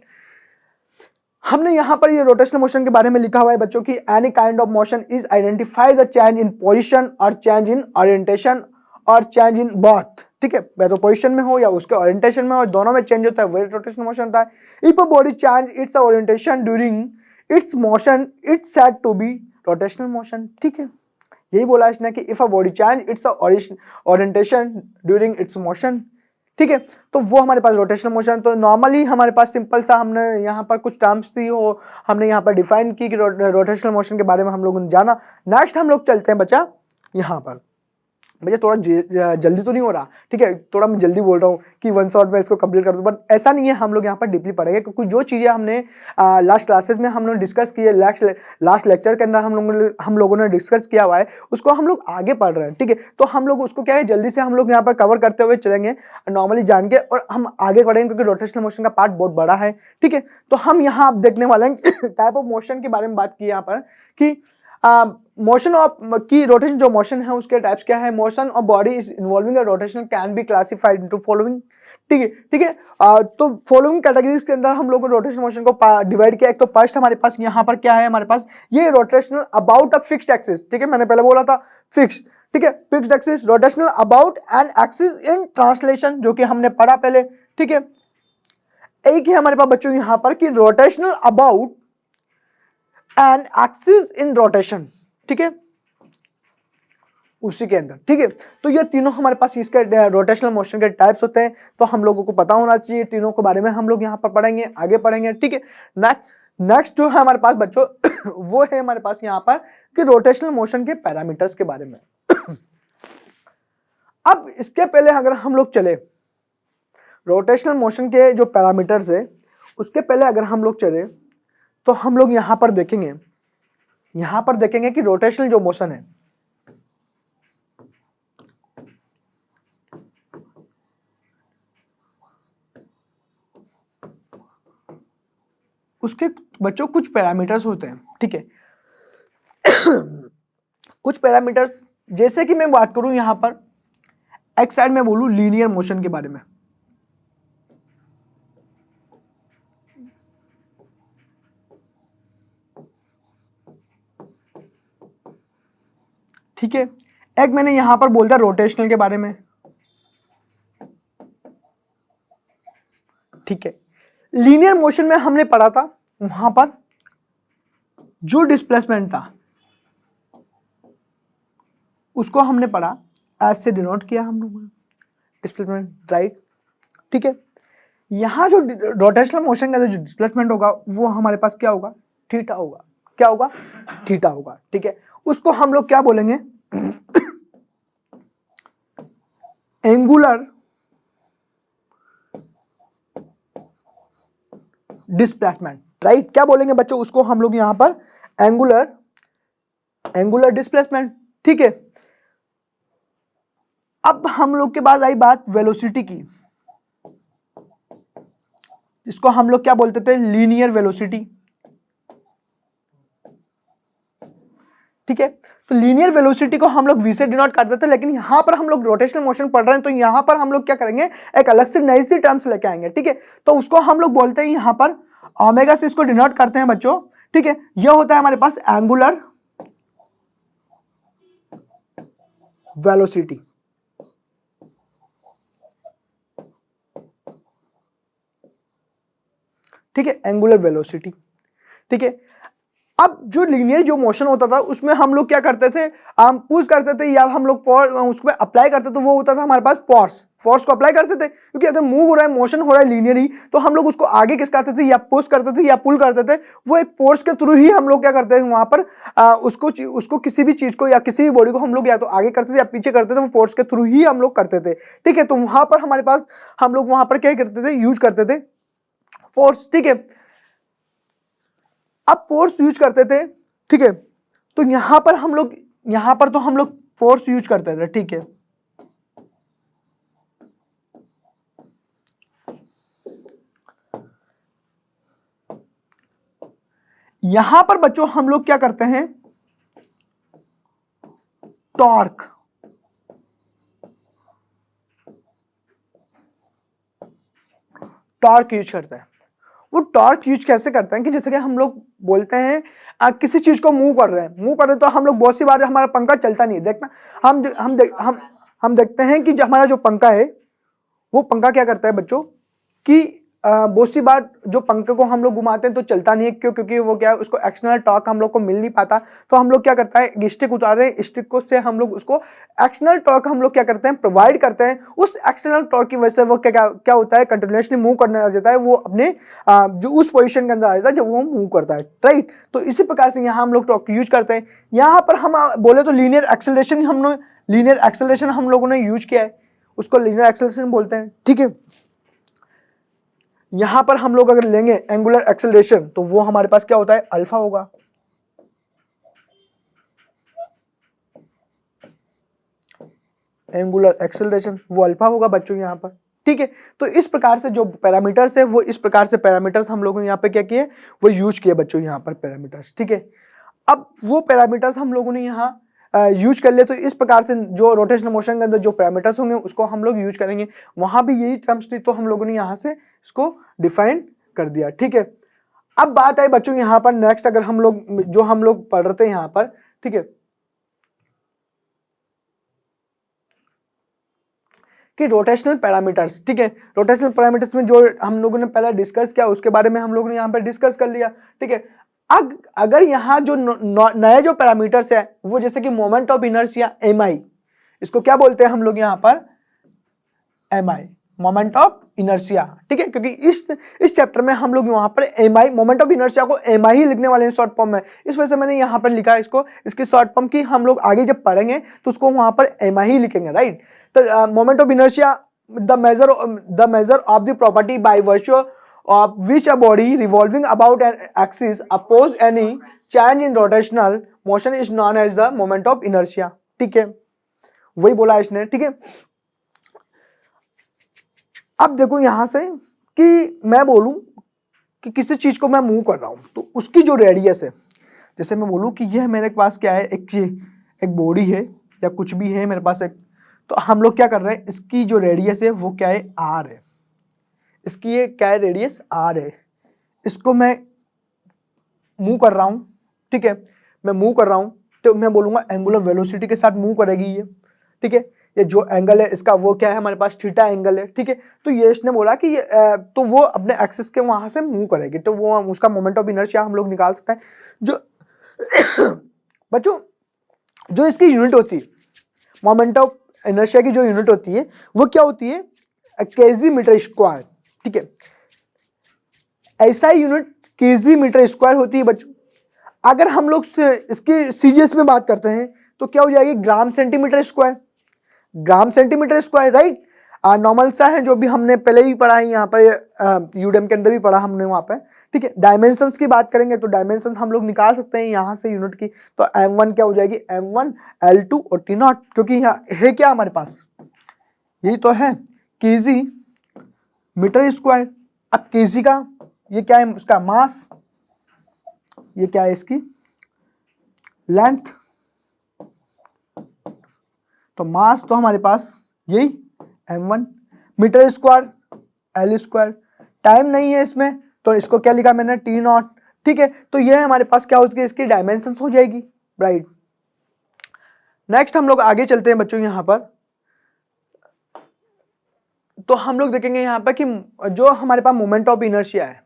हमने यहाँ पर ये रोटेशनल मोशन के बारे में लिखा हुआ है बच्चों की any kind of motion is identify the change in position और चेंज इन ओरिएंटेशन और चेंज इन बोथ, ठीक है। या तो पोजीशन में हो या उसके ओरिएंटेशन में हो, दोनों में चेंज होता है, वही रोटेशनल मोशन होता है। If a body change its orientation during its motion it's said to be rotational motion, ठीक है। यही बोला इसने कि if a body change its orientation during its motion, ठीक है। तो वो हमारे पास रोटेशनल मोशन। तो नॉर्मली हमारे पास सिंपल सा हमने यहाँ पर कुछ टर्म्स थी वो हमने यहाँ पर डिफाइन की कि रोटेशनल मोशन के बारे में हम लोगों ने जाना। नेक्स्ट हम लोग चलते हैं बच्चा यहाँ पर। भैया थोड़ा जल्दी तो नहीं हो रहा, ठीक है, थोड़ा मैं जल्दी बोल रहा हूँ कि वन शॉट में इसको कंप्लीट कर दूँ, बट ऐसा नहीं है। हम लोग यहाँ पर डीपली पढ़ेंगे क्योंकि जो चीज़ें हमने लास्ट क्लासेस में हम लोग डिस्कस की है, लास्ट लेक्चर के अंदर हम लोगों ने डिस्कस किया हुआ है, उसको हम लोग आगे पढ़ रहे हैं, ठीक है। तो हम लोग उसको क्या है जल्दी से हम लोग यहाँ पर कवर करते हुए चलेंगे नॉर्मली जान के, और हम आगे बढ़ेंगे क्योंकि रोटेशनल मोशन का पार्ट बहुत बड़ा है, ठीक है। तो हम यहाँ आप देखने वाले हैं टाइप ऑफ मोशन के बारे में बात की यहाँ पर कि मोशन ऑफ की रोटेशन जो मोशन है उसके टाइप्स क्या है। Motion of body is involving a rotation can be classified into following, ठीक है, ठीक है। तो फॉलोइंग कैटेगरीज के अंदर हम लोगों ने रोटेशन मोशन को डिवाइड किया। एक तो फर्स्ट हमारे पास यहाँ पर क्या है, हमारे पास ये rotational about a fixed axis, ठीक है, मैंने पहले बोला था फिक्स, ठीक है, fixed axis. Rotational about an axis in translation जो कि हमने पढ़ा पहले, ठीक है। एक ही हमारे पास बच्चों यहाँ पर कि rotational about an axis in rotation, ठीक है, उसी के अंदर, ठीक है। तो ये तीनों हमारे पास इसके रोटेशनल मोशन के टाइप्स होते हैं, तो हम लोगों को पता होना चाहिए। तीनों के बारे में हम लोग यहाँ पर पढ़ेंगे, आगे पढ़ेंगे, ठीक है। नेक्स्ट जो है हमारे पास बच्चों वो है हमारे पास यहाँ पर कि रोटेशनल मोशन के पैरामीटर्स के बारे में। अब इसके पहले अगर हम लोग चले रोटेशनल मोशन के जो पैरामीटर्स है उसके पहले अगर हम लोग चले तो हम लोग यहाँ पर देखेंगे कि रोटेशनल जो मोशन है उसके बच्चों कुछ पैरामीटर्स होते हैं, ठीक है। कुछ पैरामीटर्स जैसे कि मैं बात करूं यहां पर एक साइड में बोलूं लीनियर मोशन के बारे में, ठीक है। एक मैंने यहां पर बोल दिया रोटेशनल के बारे में, ठीक है। लीनियर मोशन में हमने पढ़ा था वहां पर जो डिस्प्लेसमेंट था उसको हमने पढ़ा एज से डिनोट किया हम लोगों ने डिस्प्लेसमेंट, राइट, ठीक है। यहां जो रोटेशनल मोशन का जो डिस्प्लेसमेंट होगा वो हमारे पास क्या होगा, थीटा होगा। क्या होगा, थीटा होगा, ठीक है। उसको हम लोग क्या बोलेंगे, एंगुलर डिस्प्लेसमेंट, राइट। क्या बोलेंगे बच्चों उसको हम लोग यहां पर एंगुलर डिस्प्लेसमेंट, ठीक है। अब हम लोग के पास आई बात वेलोसिटी की, इसको हम लोग क्या बोलते थे, लीनियर वेलोसिटी, ठीक है। तो लीनियर वेलोसिटी को हम लोग v से डिनोट करते थे, लेकिन यहां पर हम लोग रोटेशनल मोशन पढ़ रहे हैं तो यहां पर हम लोग क्या करेंगे, एक अलग से नई सी टर्म्स लेके आएंगे, ठीक है। तो उसको हम लोग बोलते हैं यहां पर ओमेगा से इसको डिनोट करते हैं बच्चों, ठीक है। यह होता है हमारे पास एंगुलर वेलोसिटी, ठीक है, एंगुलर वेलोसिटी, ठीक है। अब जो लीनियर जो मोशन होता था उसमें हम लोग क्या करते थे, हम पुश करते थे या हम लोग उसमें अप्लाई करते थे, वो होता था हमारे पास फोर्स को अप्लाई करते थे, क्योंकि अगर मूव हो रहा है, मोशन हो रहा है लीनियरली, तो हम लोग उसको आगे किस करते थे, या पुश करते थे या पुल करते थे, वो एक फोर्स के थ्रू ही हम लोग क्या करते थे वहां पर उसको किसी भी चीज को या किसी भी बॉडी को हम लोग या तो आगे करते थे या पीछे करते थे, वो फोर्स के थ्रू ही हम लोग करते थे, ठीक है। तो वहां पर हमारे पास हम लोग वहां पर क्या करते थे, यूज करते थे फोर्स, ठीक है। अब फोर्स यूज करते थे, ठीक है। तो यहां पर तो हम लोग फोर्स यूज करते थे, ठीक है। यहां पर बच्चों हम लोग क्या करते हैं, टॉर्क यूज करते हैं। वो टॉर्क यूज कैसे करते हैं कि जैसे कि हम लोग बोलते हैं किसी चीज को मूव कर रहे हैं तो हम लोग बहुत सी बार हमारा पंखा चलता नहीं है, देखना हम देखते हैं कि हमारा जो पंखा है वो पंखा क्या करता है बच्चों कि बहुत सी बार जो पंखे को हम लोग घुमाते हैं तो चलता नहीं है, क्यों, क्योंकि वो क्या है, उसको एक्सटर्नल टॉर्क हम लोग को मिल नहीं पाता। तो हम लोग क्या करता है, स्टिक उतारते हैं, स्टिक को से हम लोग उसको एक्सटर्नल टॉर्क हम लोग क्या करते हैं, प्रोवाइड करते हैं। उस एक्सटर्नल टॉर्क की वजह से वो क्या होता है, कंटिन्यूसली मूव करने लग जाता है, वो अपने जो उस पोजिशन के अंदर आ जाता है जब वो मूव करता है, राइट। तो इसी प्रकार से यहाँ हम लोग टॉर्क यूज करते हैं। यहाँ पर हम बोले तो लीनियर एक्सेलरेशन हम लोगों ने यूज किया है, उसको लीनियर एक्सेलरेशन बोलते हैं, ठीक है। यहां पर हम लोग अगर लेंगे एंगुलर एक्सेलरेशन तो वो हमारे पास क्या होता है, अल्फा होगा, एंगुलर एक्सेलरेशन वो अल्फा होगा बच्चों यहां पर, ठीक है। तो इस प्रकार से जो पैरामीटर्स है वो इस प्रकार से पैरामीटर्स हम लोगों ने यहाँ पे क्या किए, वो यूज किए बच्चों यहाँ पर पैरामीटर्स, ठीक है। अब वो पैरामीटर्स हम लोगों ने यहाँ यूज कर ले, तो इस प्रकार से जो रोटेशनल मोशन के अंदर जो पैरामीटर्स होंगे उसको हम लोग यूज करेंगे। वहां भी यही टर्म्स थी तो हम लोगों ने यहाँ से इसको डिफाइन कर दिया, ठीक है। अब बात आई बच्चों यहाँ पर नेक्स्ट, अगर हम लोग पढ़ रहे थे यहाँ पर, ठीक है, कि रोटेशनल पैरामीटर्स, ठीक है। रोटेशनल पैरामीटर्स में जो हम लोगों ने पहले डिस्कस किया उसके बारे में हम लोगों ने यहाँ पर डिस्कस कर लिया, ठीक है। अगर यहाँ जो नए जो पैरामीटर्स है वो जैसे कि मोमेंट ऑफ इनर्शिया एमआई, इसको क्या बोलते हैं हम लोग यहाँ पर, एमआई, मोमेंट ऑफ इनर्शिया, ठीक है। क्योंकि इस चैप्टर में हम लोग वहां पर एमआई, मोमेंट ऑफ इनर्शिया को एमआई ही लिखने वाले हैं शॉर्ट फॉर्म में, इस वजह से मैंने यहाँ पर लिखा इसको, इसकी शॉर्ट फॉर्म की हम लोग आगे जब पढ़ेंगे तो उसको वहां पर एमआई ही लिखेंगे, राइट। तो moment of inertia the measure of the property by virtue of which a body revolving about an axis oppose any change in rotational motion is known as the moment of inertia, ठीक है, वही बोला इसने, ठीक है। अब देखो यहां से कि मैं बोलूं कि किसी चीज को मैं मूव कर रहा हूं तो उसकी जो रेडियस है, जैसे मैं बोलूं कि यह मेरे पास क्या है, एक बॉडी है या कुछ भी है मेरे पास एक, तो हम लोग क्या कर रहे हैं, इसकी जो रेडियस है वो क्या है, आर है, इसकी ये क्या है, रेडियस आर है। इसको मैं मूव कर रहा हूं, ठीक है, मैं मूव कर रहा हूं तो मैं बोलूंगा एंगुलर वेलोसिटी के साथ मूव करेगी ये, ठीक है। ये जो एंगल है इसका वो क्या है, हमारे पास थीटा एंगल है, ठीक है। तो ये इसने बोला कि तो वो अपने एक्सिस के वहां से मूव करेगी, तो वो उसका मोमेंट ऑफ इनर्शिया हम लोग निकाल सकते हैं। जो बच्चों जो इसकी यूनिट होती है, मोमेंट ऑफ इनर्शिया की जो यूनिट होती है वो क्या होती है, केजी मीटर स्क्वायर, ठीक है। ऐसा यूनिट केजी मीटर स्क्वायर होती है बच्चों। अगर हम लोग इसकी सीजीएस में बात करते हैं तो क्या हो जाएगी, gram centimetre square, gram centimetre square, right. Normal सा है जो भी हमने पहले ही पढ़ा है यहाँ पर, यूडेम के अंदर भी पढ़ा हमने वहां पे, ठीक है। डायमेंशंस की बात करेंगे तो डायमेंशन हम लोग निकाल सकते हैं यहाँ से यूनिट की, तो m1 क्या हो जाएगी, m1 L2 और T0, क्योंकि यहाँ है क्या हमारे पास, यही तो है केजी मीटर स्क्वायर। अब केजी का ये क्या है, उसका मास, ये क्या है इसकी लेंथ, तो मास तो हमारे पास यही m1 metre square L square. Time नहीं है इसमें तो इसको क्या लिखा मैंने, T0, ठीक है। तो ये हमारे पास क्या होगी, इसकी डायमेंशंस हो जाएगी, राइट। नेक्स्ट हम लोग आगे चलते हैं बच्चों यहाँ पर, तो हम लोग देखेंगे यहाँ पर कि जो हमारे पास मोमेंट ऑफ इनर्शिया है,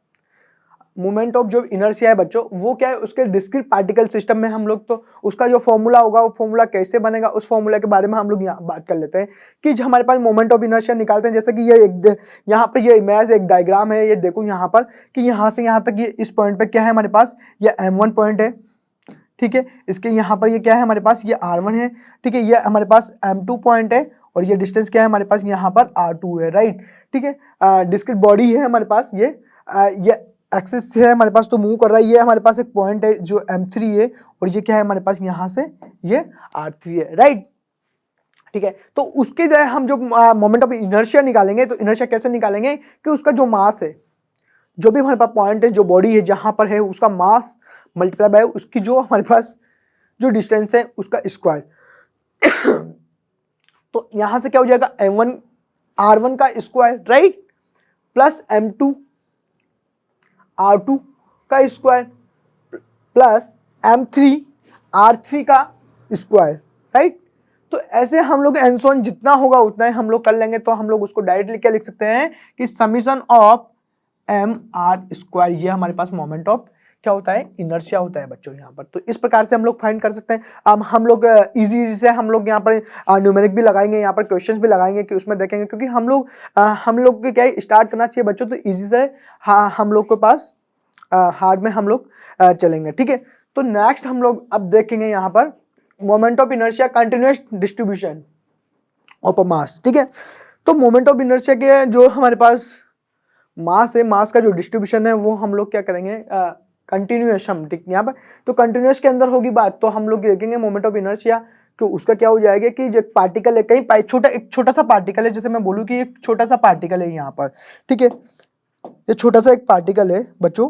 मोमेंट ऑफ जो इनर्शिया है बच्चों, वो क्या है, उसके डिस्क्रीट पार्टिकल सिस्टम में हम लोग, तो उसका जो फॉर्मूला होगा वो फॉर्मूला कैसे बनेगा, उस फॉर्मूला के बारे में हम लोग यहाँ बात कर लेते हैं कि जो हमारे पास मोमेंट ऑफ इनर्शिया निकालते हैं, जैसे कि ये एक यहाँ पर ये इमेज एक डायग्राम है, ये देखो यहाँ पर कि यहाँ से यहाँ तक ये इस पॉइंट पे क्या है हमारे पास, ये m1 पॉइंट है, ठीक है। इसके यहाँ पर ये क्या है हमारे पास, ये r1 है, ठीक है। ये हमारे पास m2 पॉइंट है और ये डिस्टेंस क्या है हमारे पास, यहाँ पर r2 है, राइट, ठीक है। डिस्क्रीट बॉडी है हमारे पास, ये एक्सिस है हमारे पास तो मूव कर रहा है, ये हमारे पास एक पॉइंट है जो m3 है और ये क्या है हमारे पास यहाँ से ये r3 है, राइट, ठीक है। तो उसके जो है हम जो मोमेंट ऑफ इनर्शिया निकालेंगे, तो इनर्शिया कैसे निकालेंगे कि उसका जो मास है, जो भी हमारे पास पॉइंट है, जो बॉडी है जहां पर है, उसका मास मल्टीप्लाई बाय उसकी जो हमारे पास जो डिस्टेंस है उसका स्क्वायर। तो यहां से क्या हो जाएगा, m1 r1 का square, right, plus m2 r2 का स्क्वायर प्लस m3 r3 का स्क्वायर, राइट। तो ऐसे हम लोग एंसोन जितना होगा उतना ही हम लोग कर लेंगे, तो हम लोग उसको डायरेक्टली क्या लिख सकते हैं कि समीशन ऑफ mr स्क्वायर, ये हमारे पास मोमेंट ऑफ क्या होता है, इनर्शिया होता है बच्चों यहाँ पर। तो इस प्रकार से हम लोग फाइंड कर सकते हैं। अब हम लोग इजी से हम लोग यहाँ पर न्यूमेरिक भी लगाएंगे, यहाँ पर क्वेश्चंस भी लगाएंगे कि उसमें देखेंगे, क्योंकि हम लोग के क्या स्टार्ट करना चाहिए बच्चों, तो इजी से हम लोग के पास हार्ड में हम लोग चलेंगे, ठीक है। तो नेक्स्ट हम लोग अब देखेंगे यहाँ पर moment of inertia continuous distribution of mass, ठीक है। तो मोमेंट ऑफ इनर्शिया के जो हमारे पास मास है, मास का जो डिस्ट्रीब्यूशन है वो हम लोग क्या करेंगे, कंटिन्यूअस, हम ठीक यहाँ पर तो कंटिन्यूअस के अंदर होगी बात, तो हम लोग देखेंगे मोमेंट ऑफ इनर्शिया, तो उसका क्या हो जाएगा कि जो पार्टिकल है, कहीं एक छोटा सा पार्टिकल है, जैसे मैं बोलूँ कि एक छोटा सा पार्टिकल है यहाँ पर, ठीक है, ये छोटा सा एक पार्टिकल है बच्चों,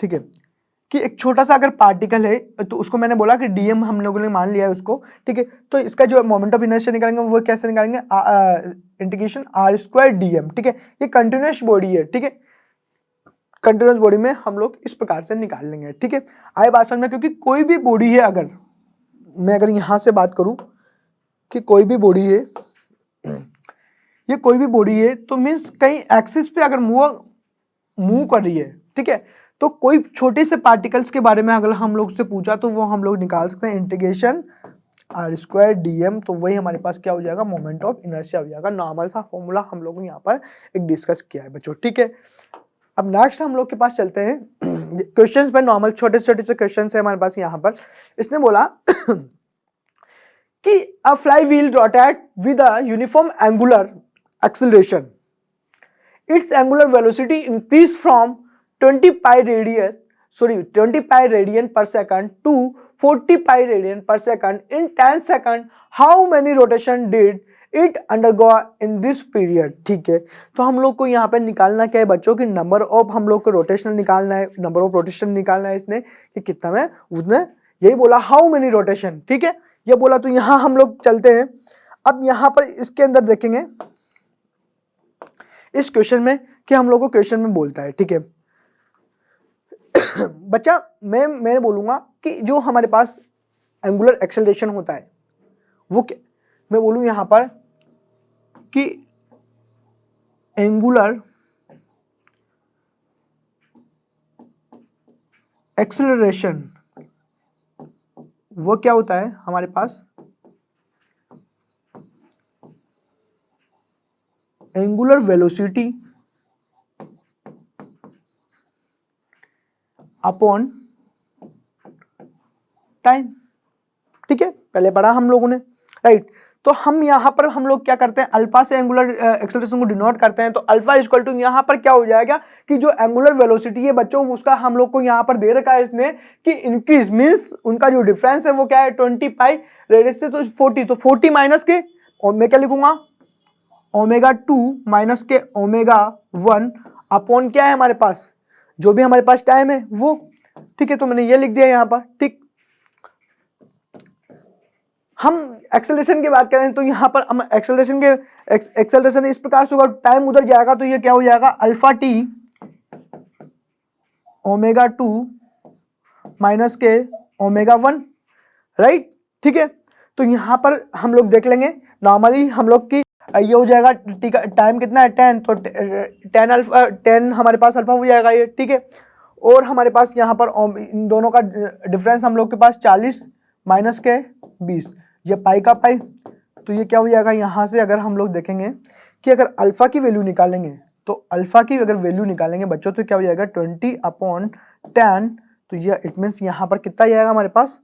ठीक है, कि एक छोटा सा अगर पार्टिकल है, तो उसको मैंने बोला कि डीएम हम लोगों ने मान लिया है उसको, ठीक है। तो इसका जो मोमेंट ऑफ इनर्शिया निकालेंगे वो कैसे निकालेंगे, इंटीग्रेशन r स्क्वायर डीएम, ठीक है। ये कंटिन्यूअस बॉडी है, ठीक है, कंटिन्यूअस बॉडी में हम लोग इस प्रकार से निकाल लेंगे, ठीक है। आए बात समझ में, क्योंकि कोई भी बॉडी है, अगर मैं अगर यहाँ से बात करूँ कि कोई भी बॉडी है, ये कोई भी बॉडी है, तो मीन्स कहीं एक्सिस पे अगर मूव कर रही है, ठीक है, तो कोई छोटे से पार्टिकल्स के बारे में अगर हम लोग से पूछा तो वो हम लोग निकाल सकते हैं, इंटीग्रेशन r स्क्वायर डीएम, तो वही हमारे पास क्या हो जाएगा, मोमेंट ऑफ इनर्शिया हो जाएगा। नॉर्मल सा फॉर्मूला हम लोगों ने यहाँ पर एक डिस्कस किया है बच्चों, ठीक है। अब नेक्स्ट हम लोग के पास चलते हैं क्वेश्चंस पे, नॉर्मल छोटे छोटे से क्वेश्चंस है हमारे पास यहाँ पर। इसने बोला कि अ fly wheel rotate with a uniform angular acceleration, its angular velocity increase from 20 pi radian per second to 40 pi radian per second in 10 second. How many rotation did it undergo in this period? ठीक है, तो हम लोग को यहाँ पे निकालना क्या है बच्चों की, नंबर ऑफ हम लोग को रोटेशन निकालना है, नंबर ऑफ रोटेशन निकालना है इसने कि कितना में, उसने यही बोला हाउ मेनी रोटेशन, ठीक है, ये बोला। तो यहाँ हम लोग चलते हैं, अब यहाँ पर इसके अंदर देखेंगे इस क्वेश्चन में कि हम लोग को क्वेश्चन में बोलता है, ठीक है। बच्चा मैं बोलूंगा कि जो हमारे पास एंगुलर एक्सेलरेशन होता है वो क्या, मैं बोलूं यहां पर कि एंगुलर एक्सेलरेशन वो क्या होता है हमारे पास, एंगुलर वेलोसिटी अपॉन टाइम, ठीक है, पहले पढ़ा हम लोगों ने, राइट। तो हम यहाँ पर हम लोग क्या करते हैं, अल्फा से एंगुलर एक्सेलरेशन को डिनोट करते हैं। तो अल्फा इक्वल टू यहाँ पर क्या हो जाएगा कि जो एंगुलर वेलोसिटी है बच्चों उसका हम लोग को यहाँ पर दे रखा है इसने कि इंक्रीज मींस उनका जो डिफरेंस है वो क्या है 20 पाई रेडियस से, तो 40, तो 40 माइनस के मैं क्या लिखूंगा ओमेगा 2 माइनस के ओमेगा 1 अपॉन क्या है हमारे पास जो भी हमारे पास टाइम है वो, ठीक है। तो मैंने ये लिख दिया यहाँ पर, ठीक। हम एक्सेलरेशन की बात करें तो यहाँ पर हम एक्सेलरेशन इस प्रकार से होगा, टाइम उधर जाएगा तो ये क्या हो जाएगा अल्फा टी ओमेगा 2 माइनस के ओमेगा 1, राइट, ठीक है। तो यहाँ पर हम लोग देख लेंगे नॉर्मली हम लोग की ये हो जाएगा टाइम कितना है 10, तो 10 हमारे पास अल्फा हो जाएगा ये, ठीक है। और हमारे पास यहाँ पर इन दोनों का डिफरेंस हम लोग के पास 40 माइनस के 20, ये पाई का पाई, तो ये क्या हो जाएगा यहाँ से अगर हम लोग देखेंगे कि अगर अल्फा की वैल्यू निकालेंगे तो अल्फा की अगर वैल्यू निकालेंगे बच्चों तो क्या हो जाएगा 20/10, तो ये इट मीन्स यहाँ पर कितना जाएगा हमारे पास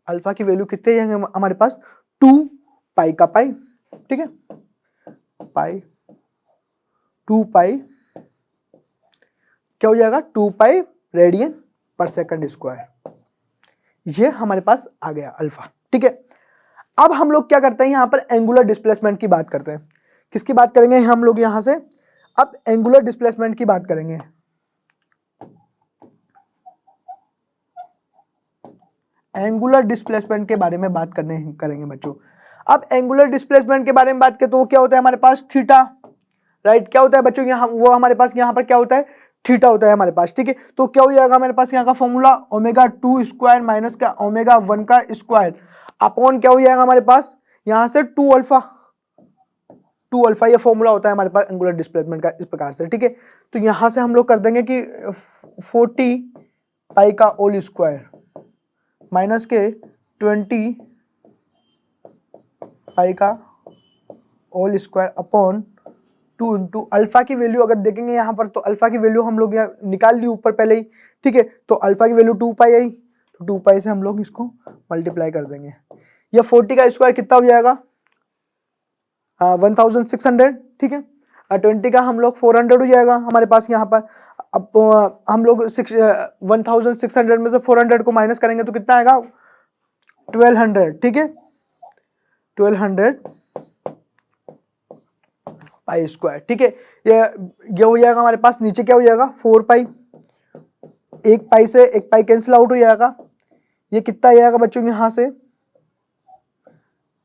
अल्फा की वैल्यू कितने जाएंगे हमारे पास 2 पाई का पाई, ठीक है, पाई 2 पाई क्या हो जाएगा 2 पाई रेडियन पर सेकंड स्क्वायर, ये हमारे पास आ गया अल्फा, ठीक है। अब हम लोग क्या करते हैं यहाँ पर एंगुलर डिस्प्लेसमेंट की बात करते हैं। किसकी बात करेंगे हम लोग यहाँ से, अब एंगुलर डिस्प्लेसमेंट की बात करेंगे। एंगुलर डिस्प्लेसमेंट के बारे में बात करेंगे बच्चों। अब एंगुलर डिस्प्लेसमेंट के बारे में बात करें तो क्या होता है हमारे पास थीटा, राइट, क्या होता है बच्चों यहाँ वो हमारे पास यहाँ पर क्या होता है थीटा होता है हमारे पास, ठीक है। तो क्या हो जाएगा हमारे पास यहाँ का फॉर्मूला ओमेगा 2 स्क्वायर माइनस का ओमेगा 1 का स्क्वायर अपॉन क्या हो जाएगा हमारे पास यहाँ से 2 अल्फा, ये फॉर्मूला होता है हमारे पास एंगुलर डिस्प्लेसमेंट का इस प्रकार से, ठीक है। तो यहाँ से हम लोग कर देंगे कि 40 पाई का होल स्क्वायर माइनस के 20 पाई का whole square upon 2 into alpha की वैल्यू अगर देखेंगे यहाँ पर तो अल्फा की वैल्यू हम लोग यहाँ निकाल ली ऊपर पहले ही, ठीक है। तो अल्फा की वैल्यू 2 पाई आई, तो 2 पाई से हम लोग इसको मल्टीप्लाई कर देंगे। यह 40 का स्क्वायर कितना हो जाएगा 1600, ठीक है। 20 का हम लोग 400 हो जाएगा हमारे पास यहाँ पर। अब हम लोग 1600 में से 400 को माइनस करेंगे तो कितना आएगा 1200, ठीक है, 1200 पाई स्क्वायर, ठीक है। ये हो जाएगा हमारे पास, नीचे क्या हो जाएगा 4 पाई, एक पाई से एक पाई कैंसिल आउट हो जाएगा, ये कितना आ जाएगा बच्चों यहाँ से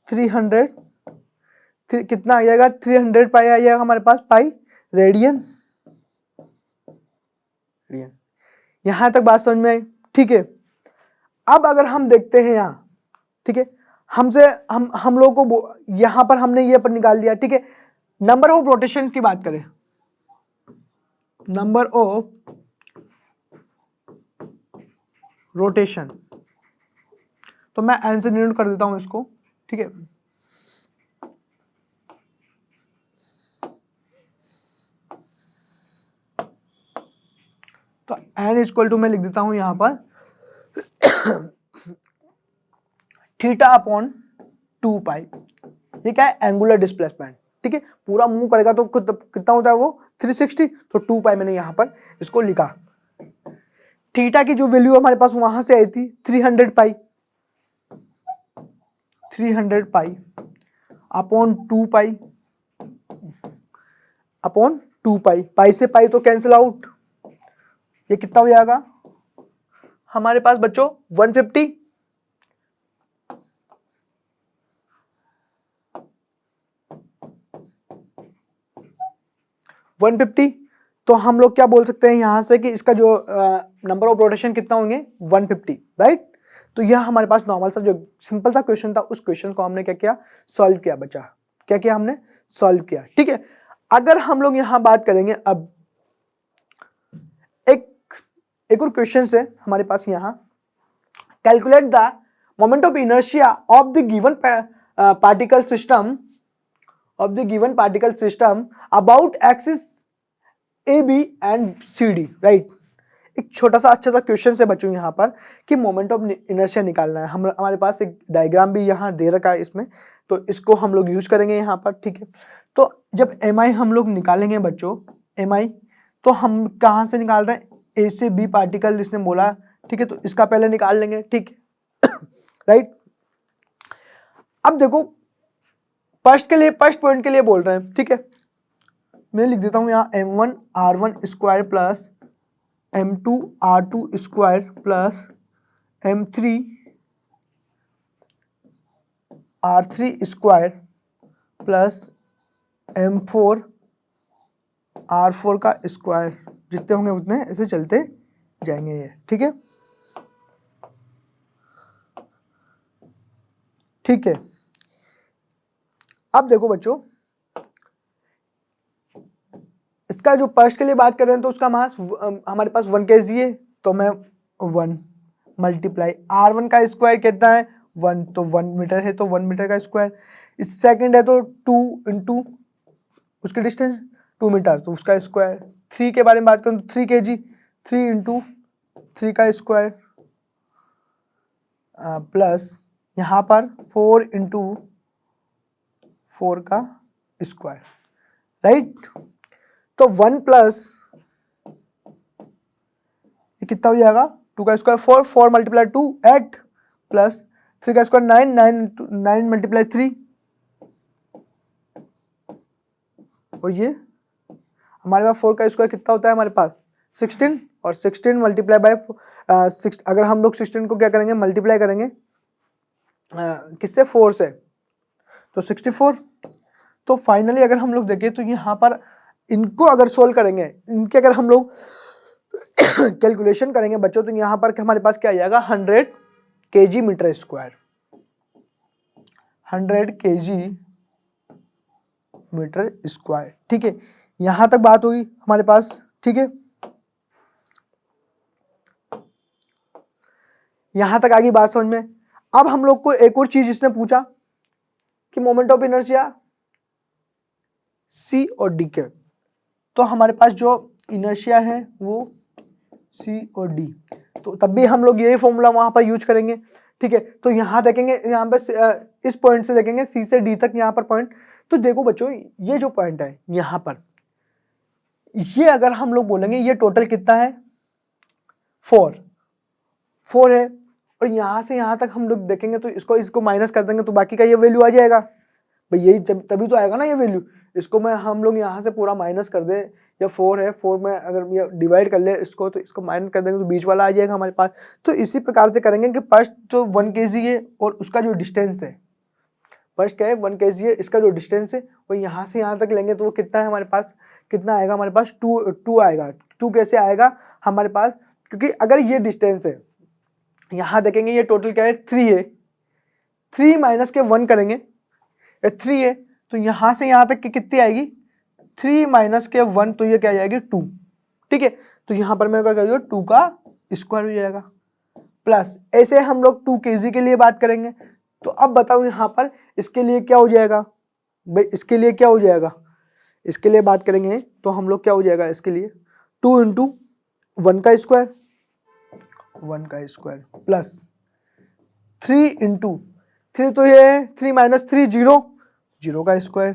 300, कितना आ जाएगा 300 पाई आ जाएगा हमारे पास पाई रेडियन। यहां तक बात समझ में आई, ठीक है। अब अगर हम देखते हैं यहाँ, ठीक है, हम लोग को यहां पर हमने ये पर निकाल दिया, ठीक है। नंबर ऑफ रोटेशन की बात करें, नंबर ऑफ रोटेशन, तो मैं आंसर डिनोट कर देता हूं इसको, ठीक है। तो n इक्वल टू मैं लिख देता हूं यहां पर थीटा अपॉन 2 पाई, ये क्या है एंगुलर डिस्प्लेसमेंट, ठीक है। पूरा मूव करेगा तो कितना होता है वो 360, तो 2 पाई मैंने यहां पर इसको लिखा। थीटा की जो वैल्यू हमारे पास वहां से आई थी 300 पाई अपॉन 2 पाई अपॉन 2 पाई, पाई से पाई तो कैंसिल आउट, ये कितना हो जाएगा हमारे पास बच्चों 150, तो हम लोग क्या बोल सकते हैं यहां से कि इसका जो नंबर ऑफ रोटेशन कितना होंगे 150, राइट। तो यह हमारे पास नॉर्मल सा जो सिंपल सा क्वेश्चन था, उस क्वेश्चन को हमने क्या किया सॉल्व किया बच्चा, क्या किया हमने सॉल्व किया, ठीक है। अगर हम लोग यहां बात करेंगे अब एक और क्वेश्चन है हमारे पास यहां, calculate the moment of inertia of the given particle system about axis AB and CD, right. एक छोटा सा अच्छा सा क्वेश्चन से बच्चों यहाँ पर कि मोमेंट ऑफ इनर्शिया निकालना है। हम हमारे पास एक डायग्राम भी यहाँ दे रखा है इसमें, तो इसको हम लोग यूज करेंगे यहाँ पर, ठीक है। तो जब एम आई हम लोग निकालेंगे बच्चों, एम आई, तो हम कहाँ से निकाल रहे हैं, ए से बी पार्टिकल इसने बोला, ठीक है, तो इसका पहले निकाल लेंगे, ठीक है राइट। अब देखो फर्स्ट पॉइंट के लिए बोल रहे हैं, ठीक है। मैं लिख देता हूं यहाँ m1 r1 square plus m2 r2 square plus m3 r3 square plus m4 r4 का स्क्वायर, जितने होंगे उतने ऐसे चलते जाएंगे ये, ठीक है, ठीक है। अब देखो बच्चों, इसका जो फर्स्ट के लिए बात कर रहे हैं तो उसका मास हमारे पास 1 kg है, तो मैं 1 मल्टीप्लाई r1 का स्क्वायर कितना है 1, तो 1 मीटर है तो 1 मीटर का स्क्वायर। इस सेकंड है तो 2 इंटू उसकी डिस्टेंस 2 मीटर, तो उसका स्क्वायर। 3 के बारे में बात करूँ तो 3 kg, 3 इंटू 3 का स्क्वायर प्लस यहाँ पर 4 इंटू 4 का स्क्वायर, राइट। तो 1 प्लस ये कितना हो जाएगा 2 का स्क्वायर 4, 4 मल्टीप्लाई 2 8 प्लस 3 का स्क्वायर 9, 9 मल्टीप्लाई 3, और ये हमारे पास 4 का स्क्वायर कितना होता है हमारे पास 16, और 16 मल्टीप्लाई बाय 6, अगर हम लोग 16 को क्या करेंगे मल्टीप्लाई करेंगे किससे 4 से, तो 64। तो फाइनली अगर हम लोग देखें तो यहाँ पर इनको अगर सोल्व करेंगे, इनके अगर हम लोग कैलकुलेशन करेंगे बच्चों, तो यहाँ पर हमारे पास क्या आ जाएगा 100 kg metre square, 100 kg metre square, ठीक है। यहां तक बात हुई हमारे पास, ठीक है। यहां तक आगे बात समझ में। अब हम लोग को एक और चीज इसने पूछा कि मोमेंट ऑफ इनर्शिया सी और डी के, तो हमारे पास जो इनर्शिया है वो सी और डी, तो तब भी हम लोग यही फॉर्मूला वहां पर यूज करेंगे, ठीक है। तो यहां देखेंगे, यहाँ पे इस पॉइंट से देखेंगे सी से डी तक यहाँ पर पॉइंट, तो देखो बच्चों ये जो पॉइंट है यहाँ पर, ये अगर हम लोग बोलेंगे ये टोटल कितना है 4 है, और यहाँ से यहाँ तक हम लोग देखेंगे तो इसको माइनस कर देंगे तो बाकी का ये वैल्यू आ जाएगा भाई, यही तभी तो आएगा ना ये वैल्यू। इसको मैं हम लोग यहाँ से पूरा माइनस कर दे, या 4 है, 4 में अगर ये डिवाइड कर ले इसको, तो इसको माइनस कर देंगे तो बीच वाला आ जाएगा हमारे पास। तो इसी प्रकार से करेंगे कि फर्स्ट जो 1 kg है और उसका जो डिस्टेंस है, फर्स्ट क्या है 1 kg है, इसका जो डिस्टेंस है वो यहाँ से यहाँ तक लेंगे तो वो कितना है हमारे पास, कितना आएगा हमारे पास 2 आएगा। 2 कैसे आएगा हमारे पास, क्योंकि अगर ये डिस्टेंस है, यहाँ देखेंगे ये टोटल क्या है 3 है, 3 माइनस के 1 करेंगे 3 है, तो यहाँ से यहाँ तक की कितनी आएगी 3 माइनस के 1, तो ये क्या आ जाएगी 2, ठीक है। तो यहाँ पर मैं क्या करूँगा 2 का स्क्वायर हो जाएगा, प्लस ऐसे हम लोग 2 kg के लिए बात करेंगे। तो अब बताओ यहाँ पर इसके लिए क्या हो जाएगा भाई, इसके लिए क्या हो जाएगा, इसके लिए बात करेंगे तो हम लोग क्या हो जाएगा इसके लिए 2 इंटू 1 का स्क्वायर, 1 का स्क्वायर प्लस 3 इंटू 3, तो ये 3 माइनस 3 0, 0 का स्क्वायर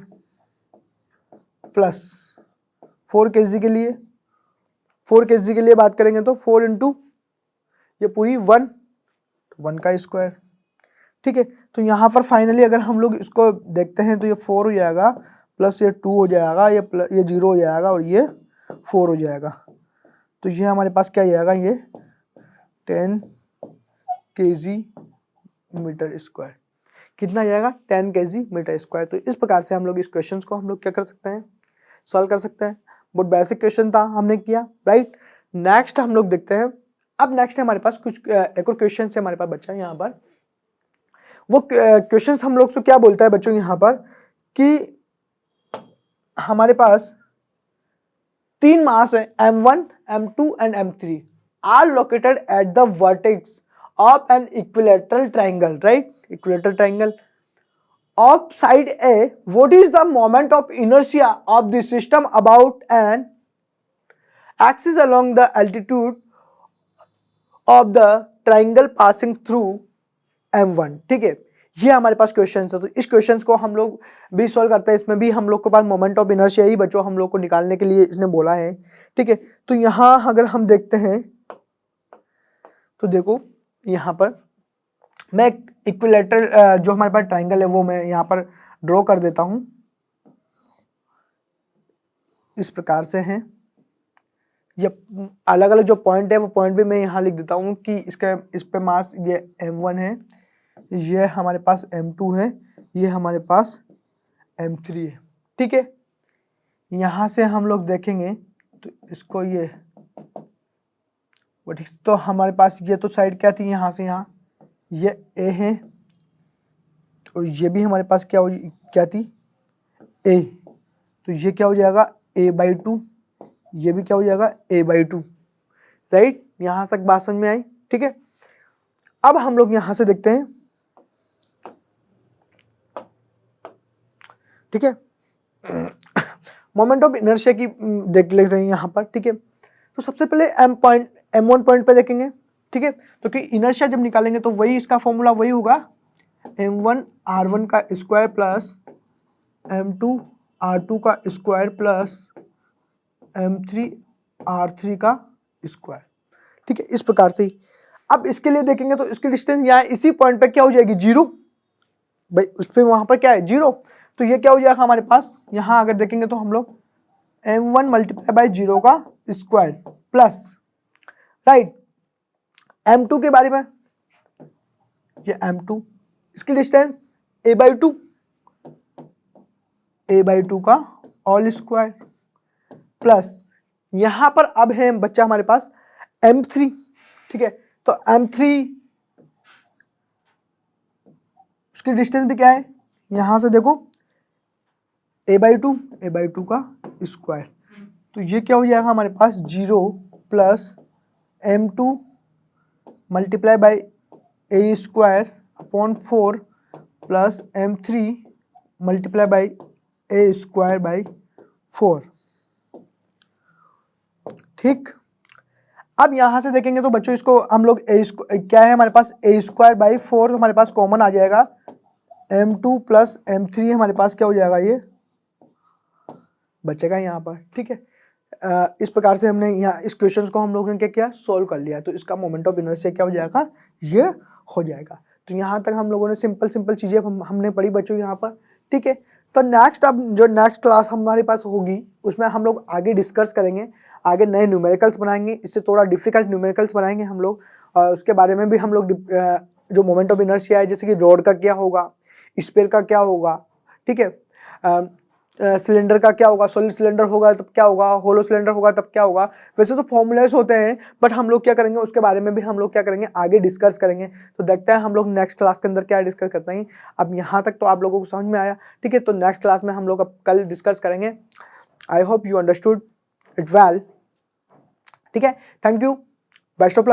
प्लस 4 kg के लिए, 4 kg के लिए बात करेंगे तो 4 इंटू ये पूरी 1 का स्क्वायर, ठीक है। तो यहाँ पर फाइनली अगर हम लोग इसको देखते हैं तो ये 4 हो जाएगा, प्लस ये 2 हो जाएगा, ये 0 हो जाएगा, और ये 4 हो जाएगा। तो ये हमारे पास क्या जाएगा, ये 10 kg मीटर स्क्वायर, कितना जाएगा 10 kg मीटर स्क्वायर। तो इस प्रकार से हम लोग इस क्वेश्चन को हम लोग क्या कर सकते हैं, सॉल्व कर सकते हैं। बहुत बेसिक क्वेश्चन था, हमने किया, राइट। नेक्स्ट हम लोग देखते हैं। अब नेक्स्ट हमारे पास कुछ एक और क्वेश्चन से हमारे पास बच्चा है यहाँ पर, वो क्वेश्चन हम लोग से क्या बोलता है बच्चों यहाँ पर कि हमारे पास 3 मास है M1, M2 and M3 are located at the vertex of an equilateral triangle, right, equilateral triangle of side A. What is the moment of inertia of the system about an axis along the altitude of the triangle passing through M1, ठीक है। ये हमारे पास question है, तो इस question को हम लोग भी सॉल्व करते हैं। इसमें भी हम लोग के पास मोमेंट ऑफ इनर्शिया ही बच्चों हम लोग को निकालने के लिए इसने बोला है, ठीक है। तो यहाँ अगर हम देखते हैं तो देखो यहाँ पर मैं इक्विलैटरल जो हमारे पास ट्राइंगल है वो मैं यहाँ पर ड्रॉ कर देता हूँ। इस प्रकार से हैं ये अलग अलग जो पॉइंट है वो पॉइंट भी मैं यहाँ लिख देता हूँ कि इसका इस पे मास ये M1 है, ये हमारे पास M2 है, ये हमारे पास M3 है, ठीक है। यहाँ से हम लोग देखेंगे तो इसको ये ठीक, तो हमारे पास ये तो साइड क्या थी, यहाँ से यहाँ ये A है और ये भी हमारे पास क्या थी A, तो ये क्या हो जाएगा A/2, ये भी क्या हो जाएगा A/2, राइट। यहाँ तक बात समझ में आई, ठीक है। अब हम लोग यहाँ से देखते हैं, ठीक है, मोमेंट ऑफ इनर्शिया की देख लेते हैं यहाँ पर, ठीक है। तो सबसे पहले M1 पॉइंट पे देखेंगे, ठीक है। तो कि इनर्शिया जब निकालेंगे तो वही इसका फॉर्मूला वही होगा M1 R1 का स्क्वायर प्लस M2 R2 का स्क्वायर प्लस M3 R3 का स्क्वायर, ठीक है। इस प्रकार से अब इसके लिए देखेंगे तो इसकी डिस्टेंस यहाँ इसी पॉइंट पे क्या हो जाएगी 0, भाई उस पर वहां पर क्या है 0, तो ये क्या हो जाएगा हमारे पास, यहाँ अगर देखेंगे तो हम लोग M1 मल्टीप्लाई बाई 0 का स्क्वायर प्लस, राइट, M2 के बारे में ये M2, इसकी डिस्टेंस A/2 का ऑल स्क्वायर प्लस यहां पर अब है बच्चा हमारे पास M3, ठीक है। तो M3 उसकी डिस्टेंस भी क्या है, यहां से देखो A/2 का स्क्वायर, तो ये क्या हो जाएगा हमारे पास 0 plus M2 multiply by A square upon 4 plus M3 multiply by A square by 4, ठीक। अब यहां से देखेंगे तो बच्चों इसको हम लोग क्या है हमारे पास A स्क्वायर बाई 4 हमारे पास कॉमन आ जाएगा, M2 प्लस M3 हमारे पास क्या हो जाएगा ये बचेगा यहाँ पर, ठीक है। इस प्रकार से हमने यहाँ इस क्वेश्चन को हम लोगों ने क्या किया सॉल्व कर लिया, तो इसका मोमेंट ऑफ इनर्शिया क्या हो जाएगा ये हो जाएगा। तो यहाँ तक हम लोगों ने सिंपल चीजें हमने पढ़ी बच्चों यहाँ पर, ठीक है। तो नेक्स्ट अब जो नेक्स्ट क्लास हमारे पास होगी उसमें हम लोग आगे डिस्कस करेंगे, आगे नए न्यूमेरिकल्स बनाएंगे, इससे थोड़ा डिफिकल्ट न्यूमेरिकल्स बनाएंगे हम लोग, उसके बारे में भी हम लोग जो मोमेंट ऑफ इनर्शिया है जैसे कि रॉड का क्या होगा, स्फीयर का क्या होगा, ठीक है, सिलेंडर का क्या होगा, सॉलिड सिलेंडर होगा तब क्या होगा, होलो सिलेंडर होगा तब क्या होगा, वैसे तो फॉर्मूलेस होते हैं बट हम लोग क्या करेंगे उसके बारे में भी हम लोग क्या करेंगे आगे डिस्कस करेंगे। तो देखते हैं हम लोग नेक्स्ट क्लास के अंदर क्या डिस्कस करते हैं। अब यहाँ तक तो आप लोगों को समझ में आया, ठीक है। तो नेक्स्ट क्लास में हम लोग अब कल डिस्कस करेंगे। I hope you understood it well, ठीक है। Thank you, best of luck.